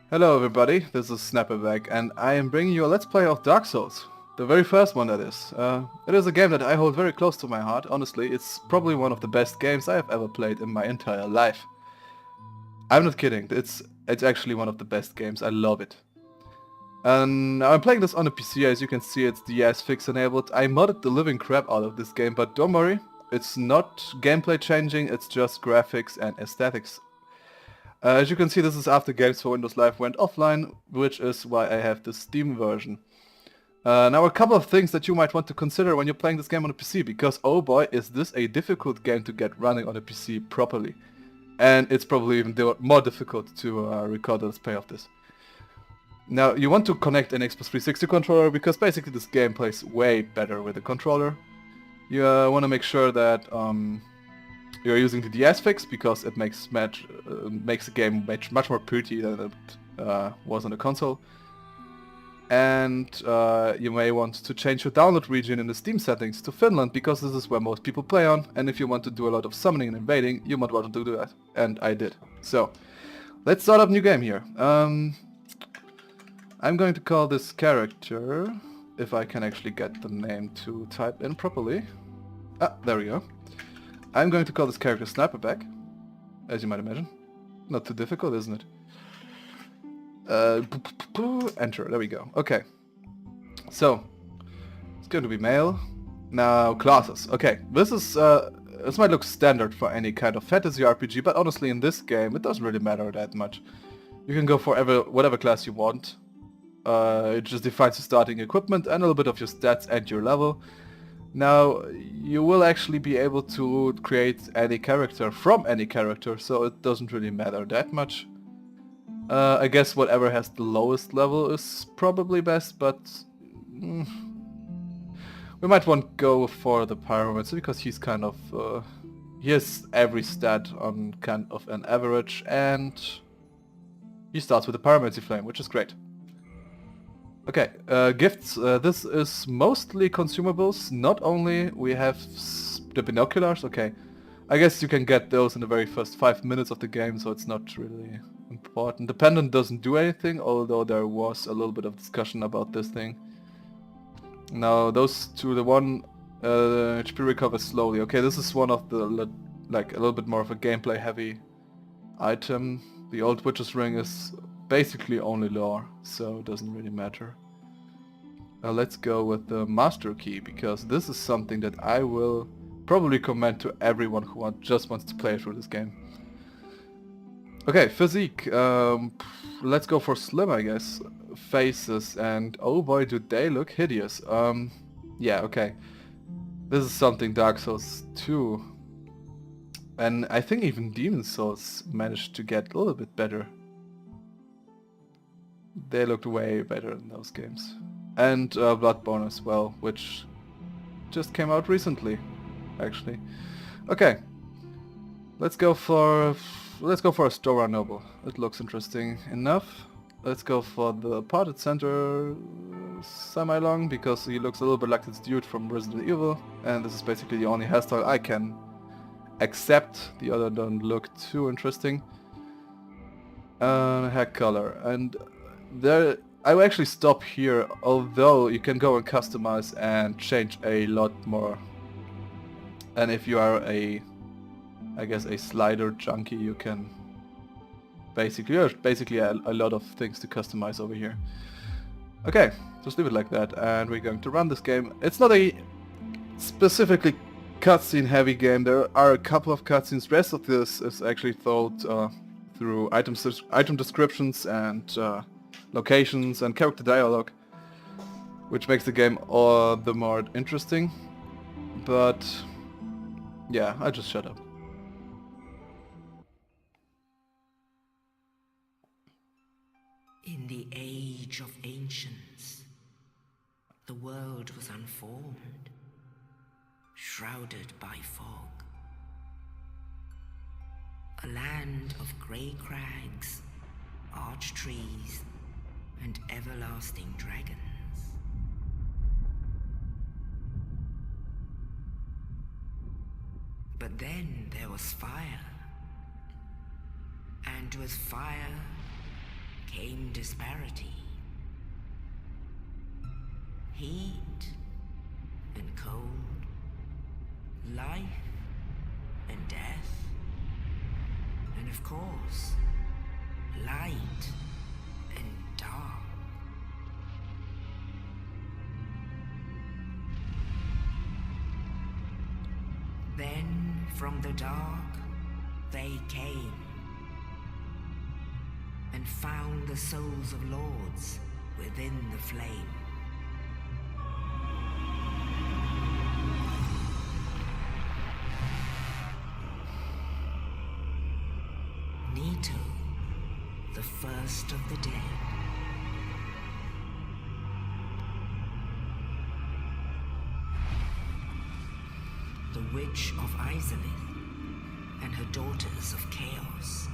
Hello everybody, this is Sniperbag and I am bringing you a Let's Play of Dark Souls. The very first one, that is. It is a game that I hold very close to my heart. Honestly, it's probably one of the best games I have ever played in my entire life. I'm not kidding, it's actually one of the best games, I love it. And I'm playing this on a PC, as you can see it's DS fix enabled. I modded the living crap out of this game, but don't worry, it's not gameplay changing, it's just graphics and aesthetics. As you can see, this is after Games for Windows Live went offline, which is why I have the Steam version. Now a couple of things that you might want to consider when you're playing this game on a PC, because oh boy, is this a difficult game to get running on a PC properly. And it's probably even more difficult to record a let's play of this. Now you want to connect an Xbox 360 controller, because basically this game plays way better with a controller. You want to make sure that you're using the DS fix, because it makes the game much more pretty than it was on the console. And you may want to change your download region in the Steam settings to Finland, because this is where most people play on, and if you want to do a lot of summoning and invading, you might want to do that, and I did. So, let's start up a new game here. I'm going to call this character, if I can actually get the name to type in properly. Ah, there we go. I'm going to call this character Sniperbag, as you might imagine. Not too difficult, isn't it? Enter, there we go. Okay. So, it's going to be male. Now, classes. Okay, this might look standard for any kind of fantasy RPG, but honestly in this game it doesn't really matter that much. You can go for whatever class you want. It just defines your starting equipment and a little bit of your stats and your level. Now, you will actually be able to create any character from any character, so it doesn't really matter that much. I guess whatever has the lowest level is probably best, but we might want to go for the Pyromancer, because he's kind of... he has every stat on kind of an average, and he starts with the Pyromancy Flame, which is great. Okay, gifts. This is mostly consumables. Not only we have the binoculars. Okay, I guess you can get those in the very first 5 minutes of the game, so it's not really important. The pendant doesn't do anything, although there was a little bit of discussion about this thing. Now those two, the one HP recovers slowly. Okay, this is one of the like a little bit more of a gameplay heavy item. The old witch's ring is basically only lore, so it doesn't really matter. Let's go with the master key, because this is something that I will probably recommend to everyone who just wants to play through this game. Okay, physique. Let's go for slim, I guess. Faces, and oh boy, do they look hideous. Yeah, okay. This is something Dark Souls 2, and I think even Demon Souls managed to get a little bit better. They looked way better in those games. And Bloodborne as well, which just came out recently, actually. Okay, let's go for a Stora Noble. It looks interesting enough. Let's go for the Parted Center semi-long, because he looks a little bit like this dude from Resident Evil, and this is basically the only hairstyle I can accept. The other don't look too interesting. Hair color, and there I will actually stop here, although you can go and customize and change a lot more. And if you are I guess a slider junkie, you can there's basically a lot of things to customize over here. Okay, just leave it like that, and we're going to run this game. It's not a specifically cutscene heavy game. There are a couple of cutscenes. Rest of this is actually told through item descriptions and locations and character dialogue, which makes the game all the more interesting. But yeah, I just shut up. In the age of ancients, the world was unformed, shrouded by fog. A land of grey crags, arch trees, and everlasting dragons. But then there was fire, and with fire came disparity. Heat and cold, life and death, and of course, light and dark. Then from the dark they came and found the souls of lords within the flame. Nito, the first of the dead. The Witch of Izalith and her daughters of Chaos.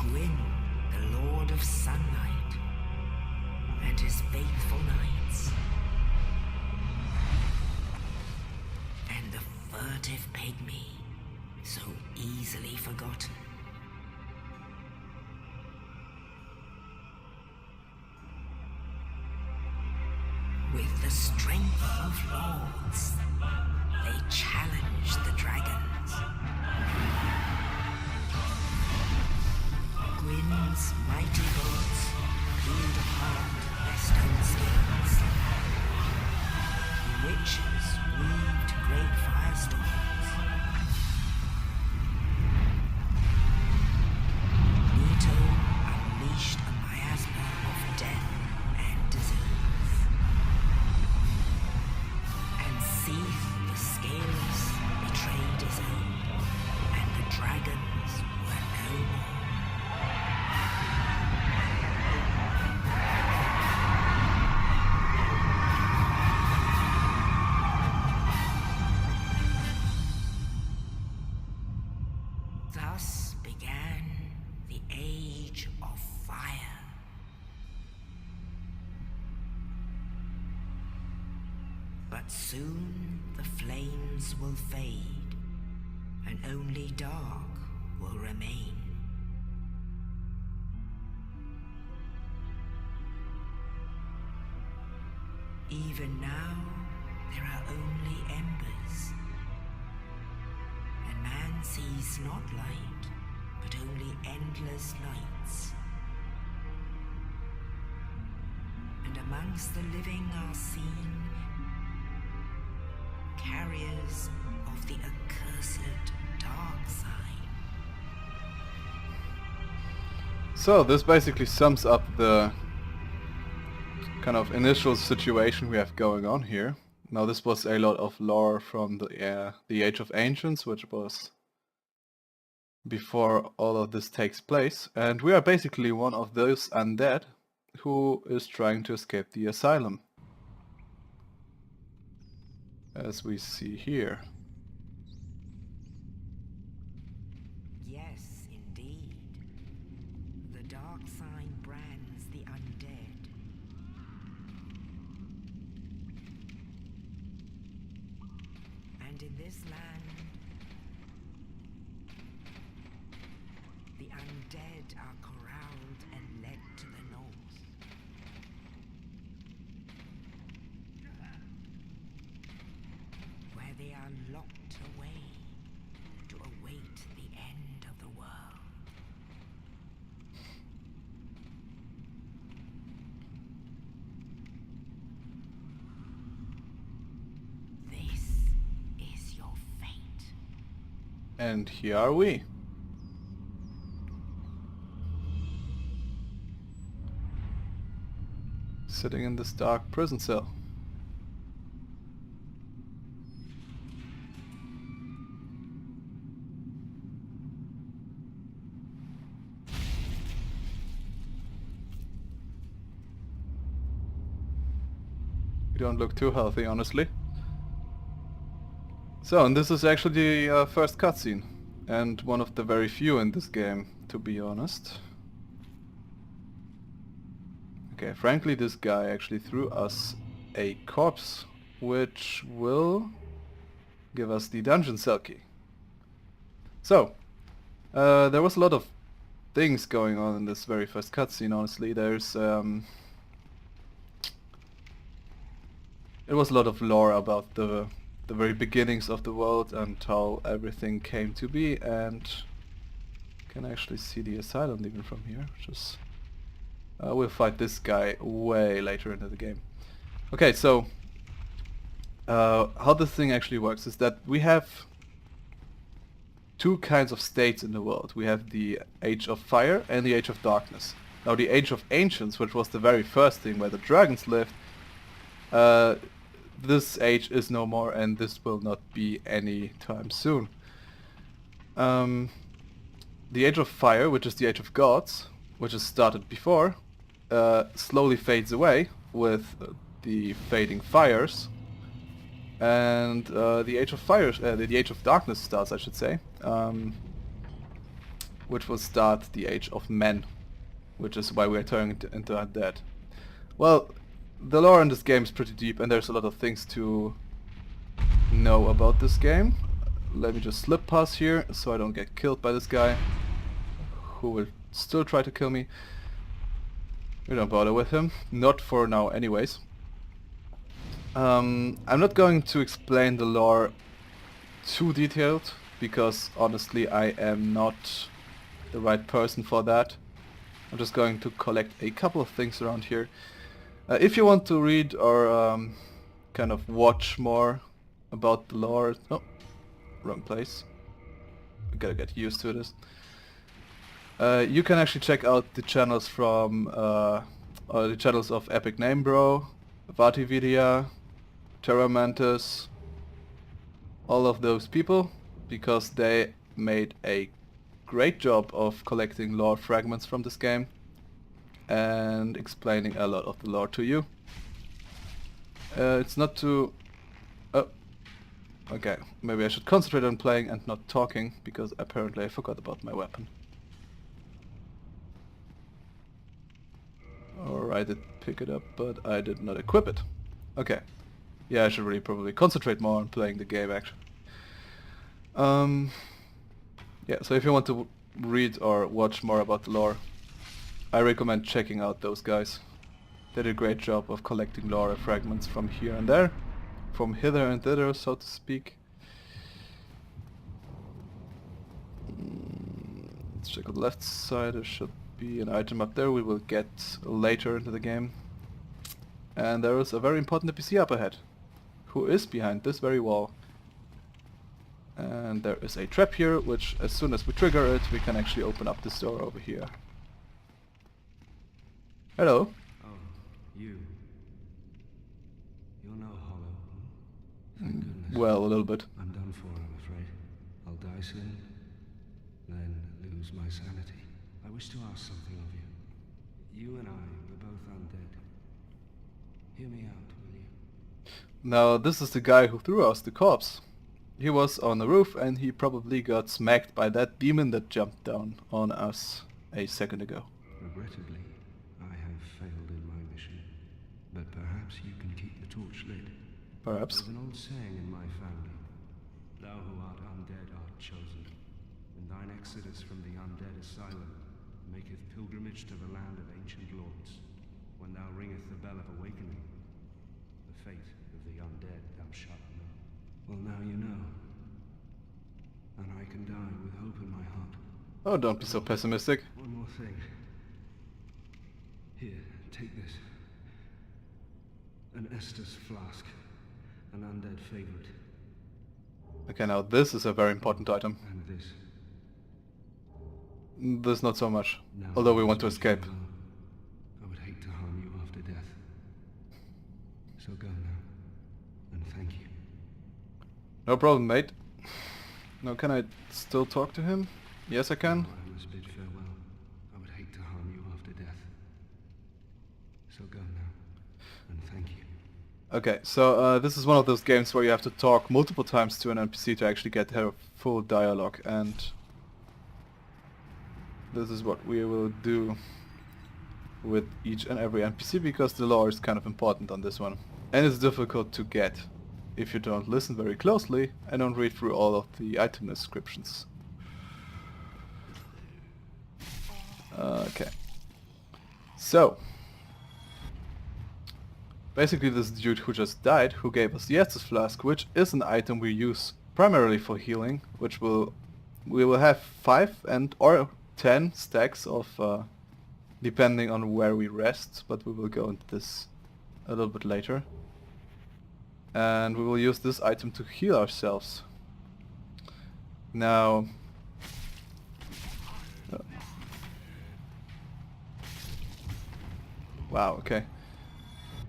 Gwyn, the Lord of Sunlight, and his faithful knights. And the furtive pygmy, so easily forgotten. With the strength of lords, they challenged the dragons. Gwyn's mighty bolts peeled apart their stone spears. The witches weaved great firestorms. Nito unleashed a miasma of death and disease. And Seath the Scaleless betrayed his own, and the dragons were no more. Thus began the Age of Fire. But soon the flames will fade, and only dark will remain. Even now, there are only embers, and man sees not light, but only endless nights. And amongst the living are seen carriers of the accursed dark side. So this basically sums up the kind of initial situation we have going on here. Now this was a lot of lore from the Age of Ancients, which was before all of this takes place, and we are basically one of those undead who is trying to escape the asylum, as we see here. Yes, indeed. The dark sign brands the undead. And in this land, the undead are corralled and led to the north. Where they are locked away to await the end of the world. This is your fate. And here are we. Sitting in this dark prison cell. You don't look too healthy, honestly. So, and this is actually the first cutscene, and one of the very few in this game, to be honest. Okay, frankly, this guy actually threw us a corpse, which will give us the dungeon cell key. So, there was a lot of things going on in this very first cutscene, honestly. There's it was a lot of lore about the very beginnings of the world and how everything came to be, and can actually see the asylum even from here. Just we'll fight this guy way later into the game. Okay, so how this thing actually works is that we have two kinds of states in the world. We have the Age of Fire and the Age of Darkness. Now the Age of Ancients, which was the very first thing where the dragons lived, this age is no more, and this will not be any time soon. The Age of Fire, which is the Age of Gods, which has started before, slowly fades away with the fading fires, and the Age of Fire, the Age of Darkness starts, I should say, which will start the Age of Men, which is why we're turning into undead. Well, the lore in this game is pretty deep, and there's a lot of things to know about this game. Let me just slip past here so I don't get killed by this guy, who will still try to kill me. We don't bother with him, not for now anyways. I'm not going to explain the lore too detailed, because honestly I am not the right person for that. I'm just going to collect a couple of things around here. If you want to read or kind of watch more about the lore... Oh, wrong place. I gotta get used to this. You can actually check out the channels from the channels of Epic Name Bro, Vatividia, Terra Mantis, all of those people, because they made a great job of collecting lore fragments from this game and explaining a lot of the lore to you. It's not too... Oh, okay, maybe I should concentrate on playing and not talking, because apparently I forgot about my weapon. Alright, I did pick it up, but I did not equip it. Okay. Yeah, I should really probably concentrate more on playing the game, actually. Yeah, so if you want to read or watch more about the lore, I recommend checking out those guys. They did a great job of collecting lore fragments from here and there, from hither and thither, so to speak. Let's check on the left side. There should be an item up there we will get later into the game. And there is a very important NPC up ahead, who is behind this very wall. And there is a trap here, which as soon as we trigger it, we can actually open up this door over here. Hello. Oh, you. You're no hollow. Thank goodness. Well, a little bit. I'm done for, I'm afraid. I'll die soon, then lose my sanity. I wish to ask something of you. You and I were both undead. Hear me out, will you? Now, this is the guy who threw us the corpse. He was on the roof, and he probably got smacked by that demon that jumped down on us a second ago. Regrettably, I have failed in my mission. But perhaps you can keep the torch lit. Perhaps. There's an old saying in my family. Thou who art undead art chosen. And thine exodus from the Undead Asylum maketh pilgrimage to the land of ancient lords. When thou ringeth the bell of awakening, the fate of the undead thou shalt know. Well, now you know. And I can die with hope in my heart. Oh, don't be so pessimistic. One more thing. Here, take this. An Estus flask. An undead favorite. Okay, now this is a very important item. And this. This not so much. Now, Although we want to escape. I would hate to harm you after death. So go now. And thank you. No problem, mate. Now, can I still talk to him? Yes, I can. I must bid farewell. I would hate to harm you after death. So go now. And thank you. Okay, so this is one of those games where you have to talk multiple times to an NPC to actually get her full dialogue, and this is what we will do with each and every NPC, because the lore is kind of important on this one. And it's difficult to get if you don't listen very closely and don't read through all of the item descriptions. Okay. So, basically this dude who just died, who gave us the Estus Flask, which is an item we use primarily for healing, which we will have 5 and or 10 stacks of depending on where we rest, but we will go into this a little bit later. And we will use this item to heal ourselves. Now... wow, okay.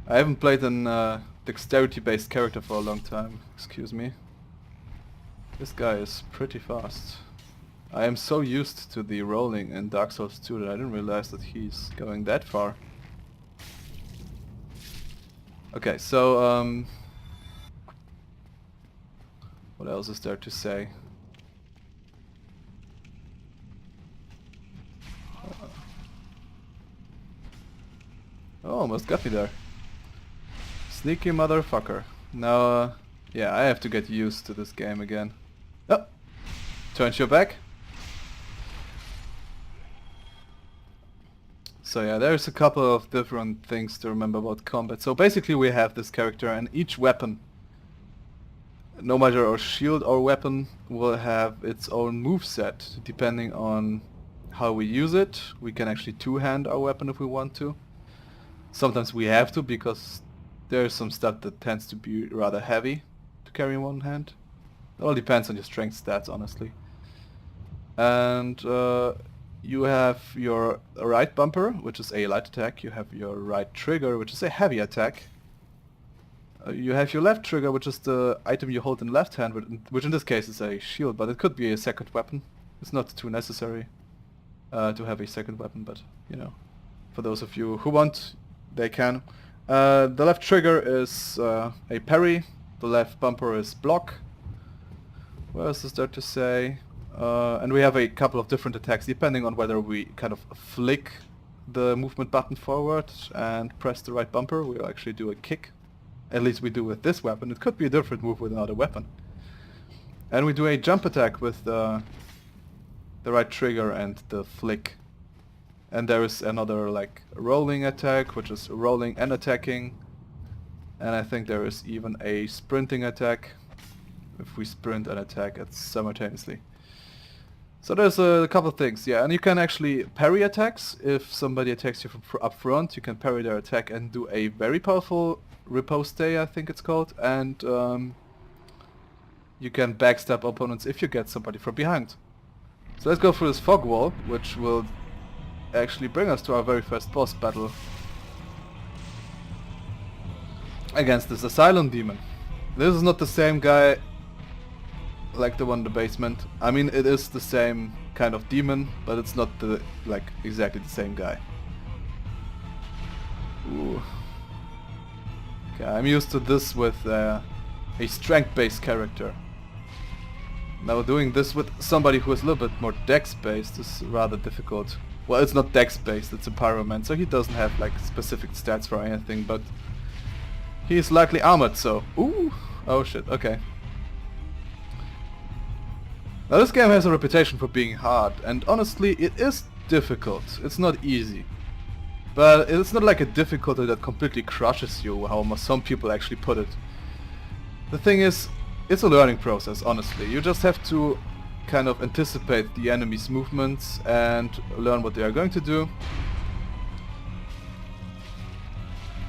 I haven't played an dexterity-based character for a long time, excuse me. This guy is pretty fast. I am so used to the rolling in Dark Souls 2 that I didn't realize that he's going that far. Okay, so what else is there to say? Oh, almost got me there. Sneaky motherfucker. Now, yeah, I have to get used to this game again. Oh! Turns your back. So yeah, there's a couple of different things to remember about combat. So basically we have this character and each weapon, no matter our shield or weapon, will have its own moveset depending on how we use it. We can actually two-hand our weapon if we want to. Sometimes we have to because there's some stuff that tends to be rather heavy to carry in one hand. It all depends on your strength stats, honestly. And you have your right bumper, which is a light attack. You have your right trigger, which is a heavy attack. You have your left trigger, which is the item you hold in left hand, which in this case is a shield, but it could be a second weapon. It's not too necessary to have a second weapon, but you know, for those of you who want, they can. The left trigger is a parry. The left bumper is block. What else is there to say? And we have a couple of different attacks depending on whether we kind of flick the movement button forward and press the right bumper. We'll actually do a kick. At least we do with this weapon. It could be a different move with another weapon. And we do a jump attack with the right trigger and the flick. And there is another like rolling attack, which is rolling and attacking. And I think there is even a sprinting attack, if we sprint and attack it simultaneously. So there's a couple of things, yeah, and you can actually parry attacks. If somebody attacks you from up front, you can parry their attack and do a very powerful riposte, I think it's called, and you can backstab opponents if you get somebody from behind. So let's go through this fog wall, which will actually bring us to our very first boss battle against this Asylum demon. This is not the same guy like the one in the basement. I mean, it is the same kind of demon, but it's not the exactly the same guy. Ooh. Okay, I'm used to this with a strength-based character. Now doing this with somebody who is a little bit more dex-based is rather difficult. Well, it's not dex-based, it's a pyroman, so he doesn't have like specific stats for anything, but he is lightly armored, so... ooh! Oh shit, okay. Now this game has a reputation for being hard, and honestly it is difficult. It's not easy. But it's not like a difficulty that completely crushes you, how some people actually put it. The thing is, it's a learning process, honestly. You just have to kind of anticipate the enemy's movements and learn what they are going to do.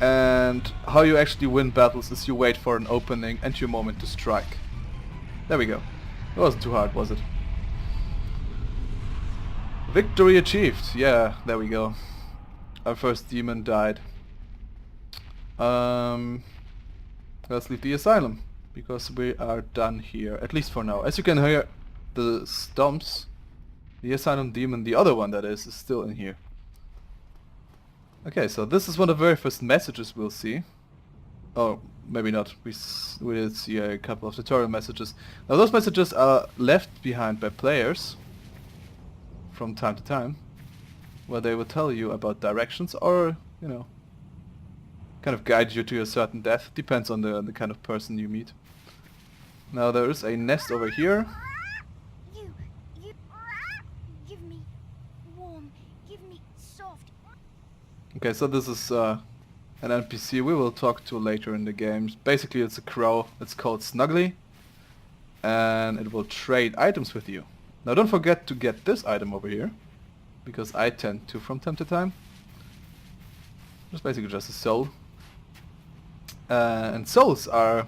And how you actually win battles is you wait for an opening and your moment to strike. There we go. It wasn't too hard, was it? Victory achieved. Yeah, there we go. Our first demon died. Let's leave the asylum, because we are done here, at least for now. As you can hear, the stomps, the asylum demon, the other one that is still in here. Okay, so this is one of the very first messages we'll see. Oh, maybe not. We did see a couple of tutorial messages. Now those messages are left behind by players from time to time, where they will tell you about directions or, you know, kind of guide you to a certain death. Depends on the kind of person you meet. Now there is a nest over here. You, give me warm, give me soft. Okay, so this is an NPC we will talk to later in the game. Basically it's a crow, it's called Snuggly, and it will trade items with you. Now don't forget to get this item over here, because I tend to from time to time. It's basically just a soul. And souls are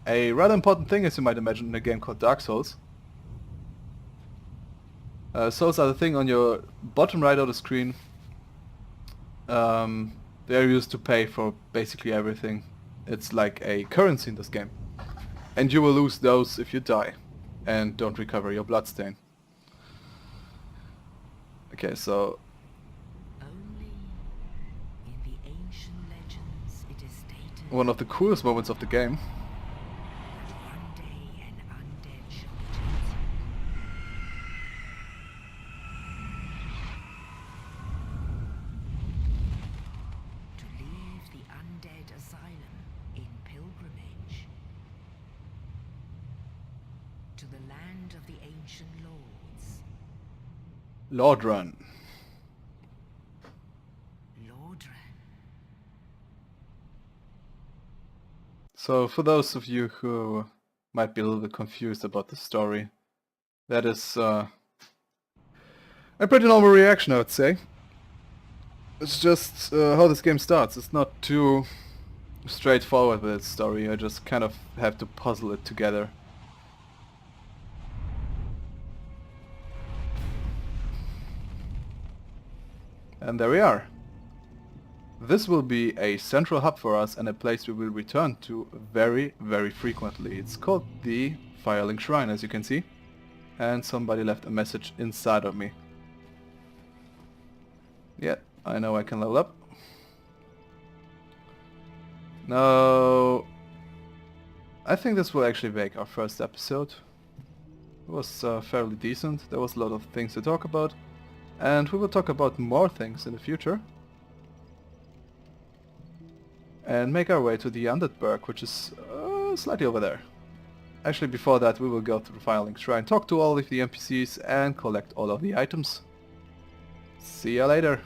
a rather important thing, as you might imagine, in a game called Dark Souls. Souls are the thing on your bottom right of the screen. They are used to pay for basically everything. It's like a currency in this game. And you will lose those if you die and don't recover your bloodstain. Okay, so Only in the ancient legends it is stated one of the coolest moments of the game. that one day an undead shall return. To leave the Undead Asylum in pilgrimage to the land of the ancient lords. Lordran. Lordran. So for those of you who might be a little bit confused about the story, that is a pretty normal reaction, I would say. It's just how this game starts. It's not too straightforward with its story. I just kind of have to puzzle it together. And there we are. This will be a central hub for us and a place we will return to very, very frequently. It's called the Firelink Shrine, as you can see. And somebody left a message inside of me. Yeah, I know I can level up. Now, I think this will actually make our first episode. It was fairly decent. There was a lot of things to talk about. And we will talk about more things in the future. And make our way to the Undead Burg, which is slightly over there. Actually, before that we will go to the Firelink Shrine, talk to all of the NPCs and collect all of the items. See ya later.